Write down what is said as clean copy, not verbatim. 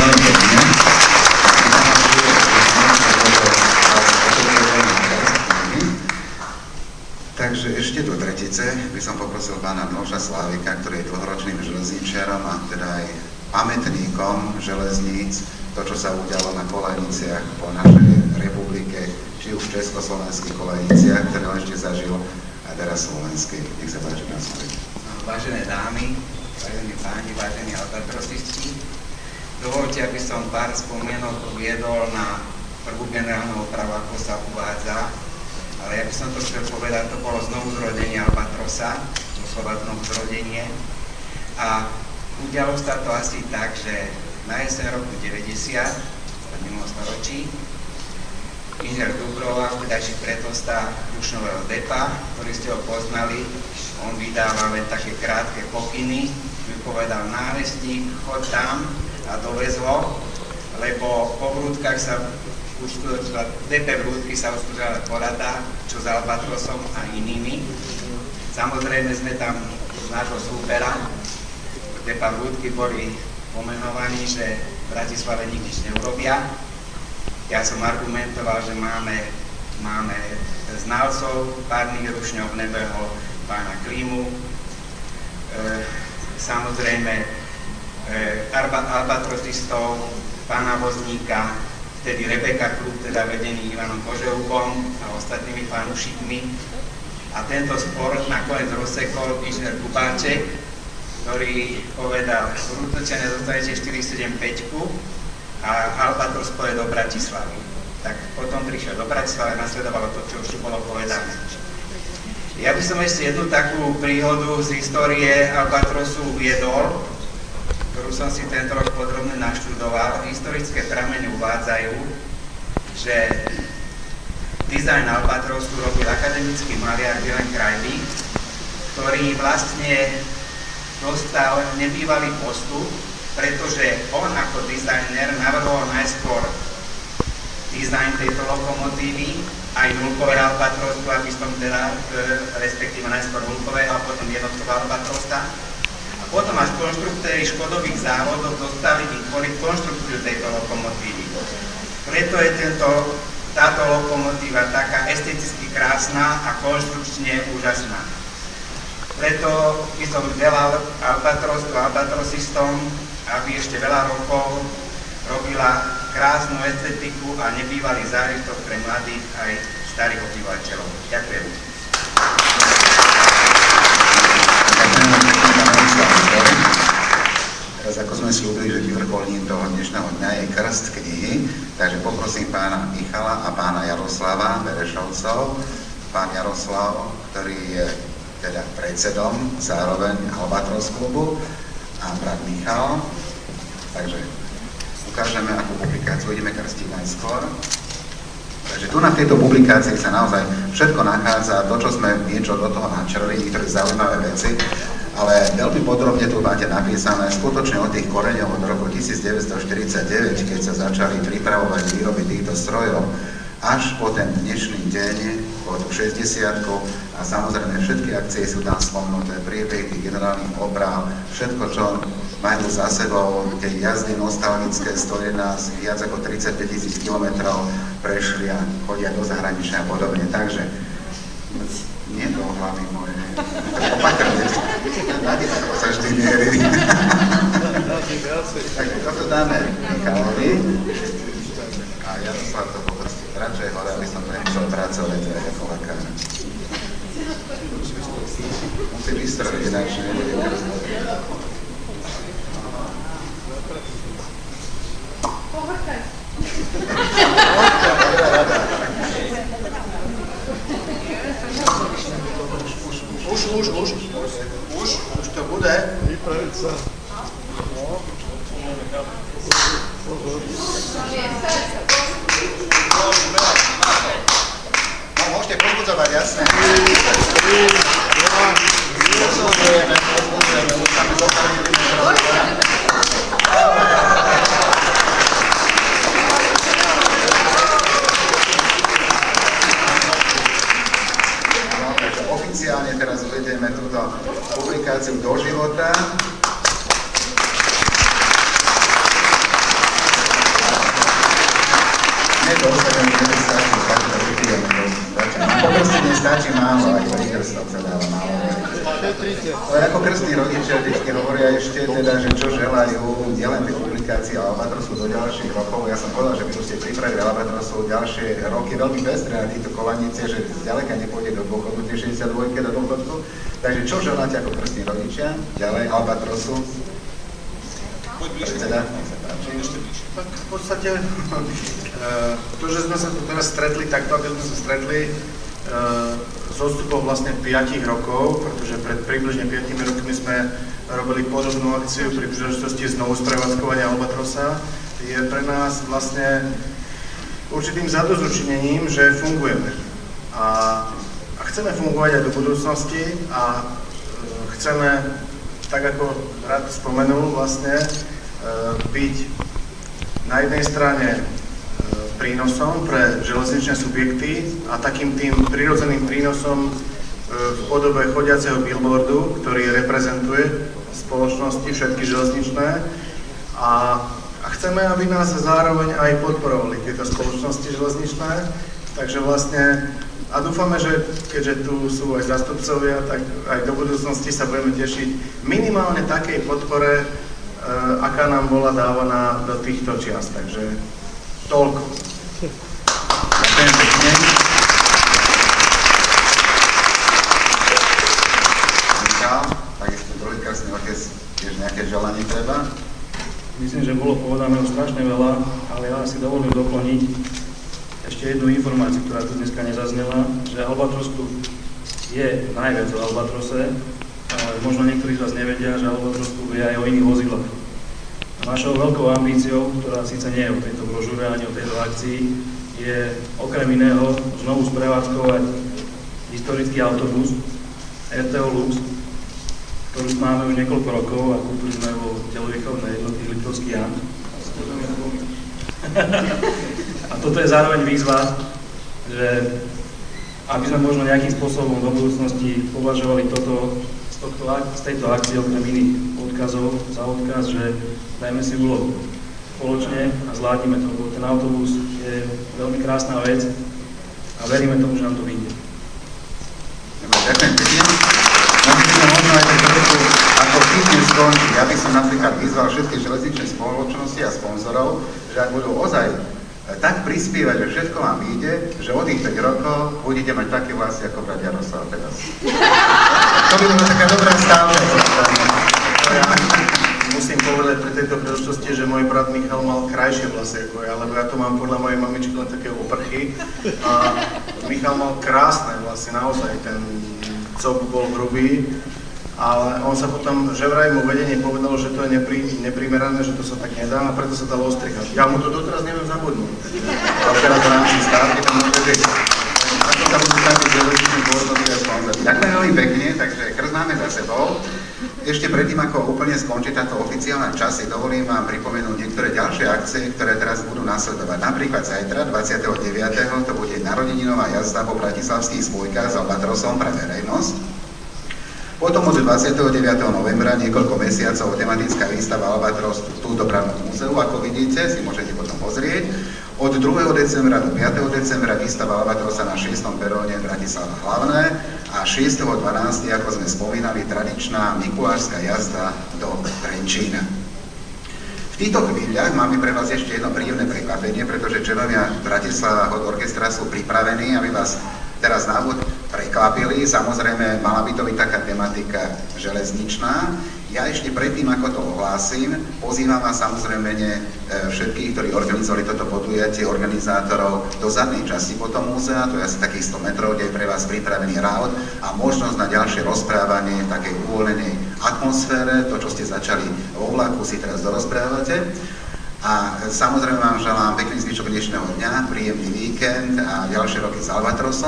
veľmi pekne. Takže ešte do tretice by som poprosil pána Miloša Slávika, ktorý je dlhoročným železničiarom a teda aj pamätníkom železníc, to, čo sa udialo na kolejniciach po našej republike, či už v československých kolejniciach, ktoré on ešte zažil, a teraz slovenských. Nech sa páči, pán Slávik. Vážené dámy, vážení páni, vážení albatrosisti, dovolte, aby som pár spomienok uviedol na prvú generálnu opravu, ako sa uvádza. Ale ja by som to chcel povedať, to bolo znovu zrodenie Albatrosa, doslova znovu zrodenie. A udialo sa to asi tak, že na jeseň roku 90, v minulom storočí, inžinier Dubrova, vtedajší predosta Rušnového depa, ktorý ste ho poznali, on vydával len také krátke pokyny, vypovedal námestník, chod tam a dovezlo, lebo po Vrútkach sa DP Vrútky sa uskutočila porada, čo s Albatrosom a inými. Samozrejme sme tam z nášho súpera, DP Vrútky boli pomenovaní, že v Bratislave nič neurobia. Ja som argumentoval, že máme znalcov párnych rušňov, nebehol pána Klímu, samozrejme albatrosistov, pána Vozníka, vtedy Rebeka Klub, teda vedený Ivanom Kožehukom a ostatnými fanúšikmi. A tento spor nakoniec rozsekol inžinier Kubáček, ktorý povedal, Vrútnočania dostanete 475 a Albatros poje do Bratislavy. Tak potom prišiel do Bratislavy a nasledovalo to, čo už tu bolo povedané. Ja by som ešte jednu takú príhodu z histórie Albatrosu uviedol, ktorú som si tento rok podrobne naštudoval. Historické pramene uvádzajú, že dizajn Albatrosu robil akademický maliar Vilém Krajvík, ktorý vlastne dostal nebývalý postup, pretože on ako dizajner navrhol najskôr dizajn tejto lokomotívy, aj nulkové Albatrosu, aby som teda, respektíve najskôr nulkového a potom jednotkového Albatrosa. Potom až konštruktéri škodových závodov dostali vytvoriť konštrukciu tejto lokomotívy. Preto je táto lokomotíva taká esteticky krásna a konštrukčne úžasná. Preto by som veľa albatrosistom, aby ešte veľa rokov robila krásnu estetiku a nebývalý zážitok pre mladých aj starých obyvateľov. Ďakujem. Teraz ako sme slúbili, že vyvrcholním toho dnešného dňa je krst knihy, takže poprosím pána Michala a pána Jaroslava Berešovcov. Pán Jaroslav, ktorý je teda predsedom zároveň Albatros klubu, a brat Michal. Takže ukážeme, akú publikáciu ideme krstiť najskôr. Takže tu na tejto publikácii sa naozaj všetko nachádza, to, čo sme niečo do toho načrli, niektoré zaujímavé veci, ale veľmi podrobne tu máte napísané skutočne od tých koreňov od roku 1949, keď sa začali pripravovať výroby týchto strojov, až po ten dnešný deň, po tú 60-ku, a samozrejme všetky akcie sú tam spomnuté, priebehy tých generálnych oprav, všetko, čo majú za sebou, tie jazdy nostalgické, 111, viac ako 35 000 kilometrov prešli a chodia do zahraničia a podobne. Takže nie do hlavy moje, opatrne, sa vždy mierí. Takže toto dáme Michalovi a Jaroslav to poprostí radšej hore, aby som nemusel pracovať ako lekár. Musí vystrojiť, ináč nebude krstiť. Povrkaj. Už to bude. Vypraviť sa. No, môžete pozbudzovať, jasné. Oficiálne teraz uvedieme túto publikáciu do života. Nedostačí, takto vypijeme. Po krstine stačí málo, aj krstov sa dáva málo. Ale ako krstní rodičia vždy hovoria ešte teda, že čo želajú nielen tej publikácii Albatrosu do ďalších rokov. Ja som povedal, že vy ste pripravili Albatrosu ďalšie roky veľmi pestré na týchto kolanice, že zďaleka nepôjde do dôchodku, tie 62 do dôchodku. Takže čo želáte ako krstní rodičia? Ďalej Albatrosu? Predseda, Tak v podstate to, že sme sa tu teraz stretli takto, ako sme sa stretli s odstupom vlastne 5 rokov, pretože pred približne 5 rokmi sme robili podobnú akciu pri príležitosti znovu sprevádzkovania Albatrosa, je pre nás vlastne určitým zadozučinením, že fungujeme. A chceme fungovať aj do budúcnosti a chceme, tak ako rád spomenul, vlastne byť na jednej strane prínosom pre železničné subjekty a takým tým prirodzeným prínosom v podobe chodiaceho billboardu, ktorý reprezentuje spoločnosti všetky železničné a chceme, aby nás zároveň aj podporovali tieto spoločnosti železničné, takže vlastne a dúfame, že keďže tu sú aj zástupcovia, tak aj do budúcnosti sa budeme tešiť minimálne takej podpore, aká nám bola dávaná do týchto čias. Takže toľko. Ďakujem pekne. Michal, takisto druhý krstný otec, tiež nejaké želanie treba? Myslím, že bolo povedané strašne veľa, ale ja si dovolím doplniť ešte jednu informáciu, ktorá tu dneska nezaznela, že Albatros tu je najviac o Albatrose, ale možno niektorí z vás nevedia, že Albatros tu je aj o iných vozidlách. Našou veľkou ambíciou, ktorá síce nie je o tejto brožúre ani o tejto akcii, je okrem iného znovu sprevádzkovať historický autobus RTO Lux, ktorý máme už niekoľko rokov a kúpili sme vo telovýchovnej jednotky Liptovský Jan. A toto je zároveň výzva, že aby sme možno nejakým spôsobom do budúcnosti považovali toto z tejto akcie okrem iných odkazov za odkaz, že dajme si úlohu spoločne a zvládnime to, lebo ten autobus je veľmi krásna vec a veríme tomu, že nám to vyjde. Ďakujem pekne. Možno aj trošku ako týždeň skončí. Ja by som napríklad vyzval všetky železničné spoločnosti a sponzorov, že ak budú ozaj tak prispievať, že všetko vám vyjde, že od tých 5 rokov budete mať také vlasy ako brat Jaroslav teraz. To by bola taká dobrá stávka. Ja musím povedať pri tejto príležitosti, že môj brat Michal mal krajšie vlasy ako ja, lebo ja to mám podľa mojej mamičky len také oprchy. A Michal mal krásne vlasy, naozaj ten cop bol hrubý. Ale on sa potom, že vraj mu vedenie povedalo, že to je neprimerané, že to sa tak nedá a preto sa dalo ostrihať. Ja mu to doteraz neviem zabudnúť. A teraz v rámci stávky tam môže byť. Ako sa budú stať železničné spoločnosti a sponzory. Ďakujem veľmi pekne, takže krst máme za sebou. Ešte predtým, ako úplne skončí táto oficiálna časť, si dovolím vám pripomenúť niektoré ďalšie akcie, ktoré teraz budú nasledovať. Napríklad zajtra, 29. to bude narodeninová jazda po bratislavských spojkách s Albatrosom pre verejnosť. Potom od 29. novembra niekoľko mesiacov tematická výstava Albatros tu v Dopravnom múzeu, ako vidíte, si môžete potom pozrieť. Od 2. decembra do 5. decembra výstava Albatrosa na 6. peróne Bratislava hlavné a 6.12., ako sme spomínali, tradičná mikulášska jazda do Trenčína. V týchto chvíľach máme pre vás ešte jedno príjemné prekvapenie, pretože členovia Bratislava Hot Orchestra sú pripravení, aby vás teraz na úvod prekvapili. Samozrejme, mala by to byť taká tematika železničná. Ja ešte predtým, ako to ohlásim, pozývam vás samozrejme všetkých, ktorí organizovali toto podujatie, organizátorov do zadnej časti potom múzea, to je asi takých 100 metrov, kde je pre vás pripravený raut a možnosť na ďalšie rozprávanie v takej uvoľnenej atmosfére. To, čo ste začali vo vlaku, si teraz dorozprávate. A samozrejme vám želám pekný zvyšok dnešného dňa, príjemný víkend a ďalšie roky s Albatrosom.